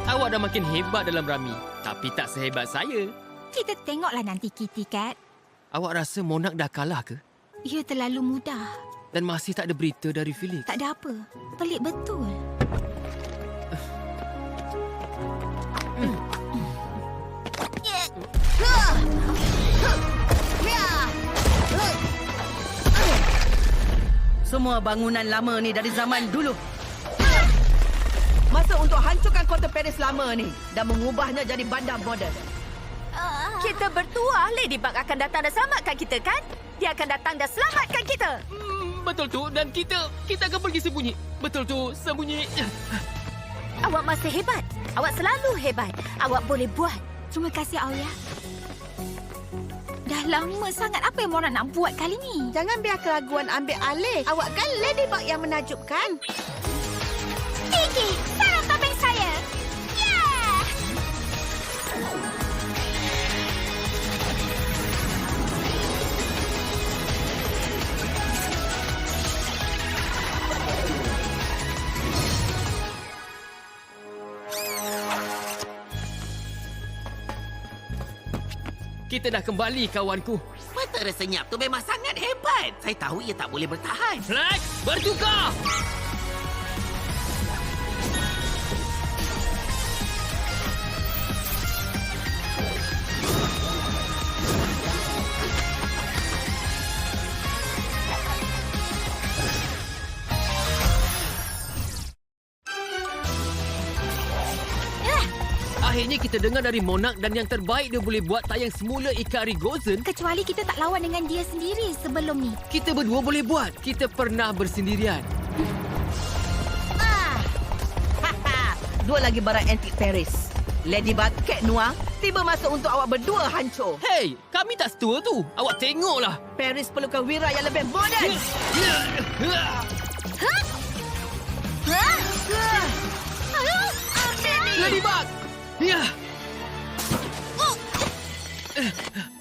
Awak dah makin hebat dalam rami. Tapi tak sehebat saya. Kita tengoklah nanti, Kitty Cat. Awak rasa Monarch dah kalah ke? Ia terlalu mudah. Dan masih tak ada berita dari Felix? Tak ada apa. Pelik betul. Semua bangunan lama ni dari zaman dulu. Masa untuk hancurkan kota Paris lama ni dan mengubahnya jadi bandar moden. Kita berdua, Ladybug akan datang dan selamatkan kita, kan? Dia akan datang dan selamatkan kita. Betul tu. Dan kita akan pergi sembunyi. Betul tu, sembunyi. Awak masih hebat. Awak selalu hebat. Awak boleh buat. Terima kasih, Aulia. Dah lama sangat. Apa yang Mona nak buat kali ni? Jangan biar keraguan ambil alih. Awak kan Ladybug yang menakjubkan. Tiki, sarung topeng saya. Yeah! Kita dah kembali, kawanku. Mata senyap tu memang sangat hebat. Saya tahu ia tak boleh bertahan. Flag, bertukar! Akhirnya kita dengar dari Monarch dan yang terbaik dia boleh buat tak yang semula Ikari Gozen. Kecuali kita tak lawan dengan dia sendiri sebelum ni. Kita berdua boleh buat. Kita pernah bersendirian. Dua lagi barang antik Paris. Ladybug, Cat Noir, tiba masa untuk awak berdua hancur. Hei, kami tak setua tu. Awak tengoklah. Paris perlukan wira yang lebih moden. Ladybug! Ya.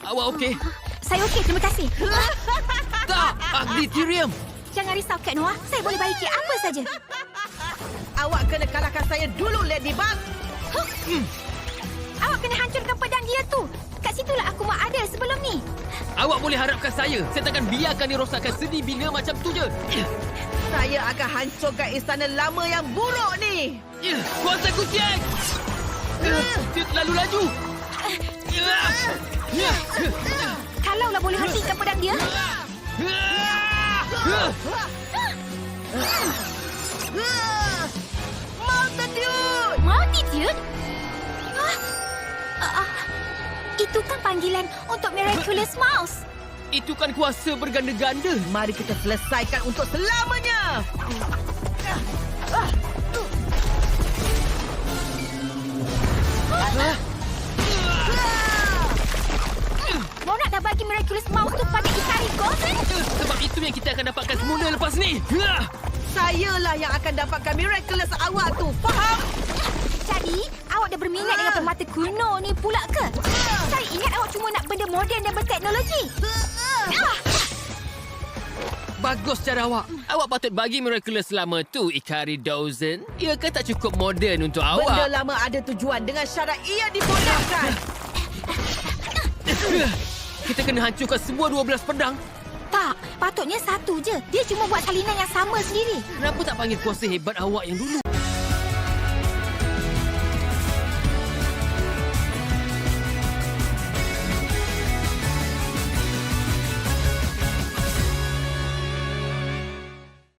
Awak okey? Saya okey, terima kasih. Tak, Agditherium. Jangan risau, Cat Noir. Saya boleh baiki apa saja. Awak kena kalahkan saya dulu, Ladybug. Awak kena hancurkan pedang dia tu. Kat situlah aku mau ada sebelum ni. Awak boleh harapkan saya. Saya takkan biarkan dia rosakkan seni bila macam tu je. Saya akan hancurkan istana lama yang buruk ni. Kuasa kucing! Dia terlalu laju. Kalaulah boleh hentikan pedang dia. Multitude! Multitude? Itu kan panggilan untuk Miraculous Mouse. Itu kan kuasa berganda-ganda. Mari kita selesaikan untuk selamanya. Monarch dah bagi Miraculous Mouse tu pada Ikari Gozen. Sebab itu yang kita akan dapatkan semula lepas ni. Sayalah yang akan dapatkan Miraculous awak tu. Faham? Jadi, awak dah berminat dengan permata kuno ni pula ke? Saya ingat awak cuma nak benda moden dan berteknologi. Bagus cara awak. Awak patut bagi Miraculous lama tu, Ikari Dozen. Ia kan tak cukup moden untuk awak. Benda lama ada tujuan dengan syarat ia dipunahkan. Kita kena hancurkan semua 12 pedang. Tak, patutnya satu je. Dia cuma buat salinan yang sama sendiri. Kenapa tak panggil kuasa hebat awak yang dulu?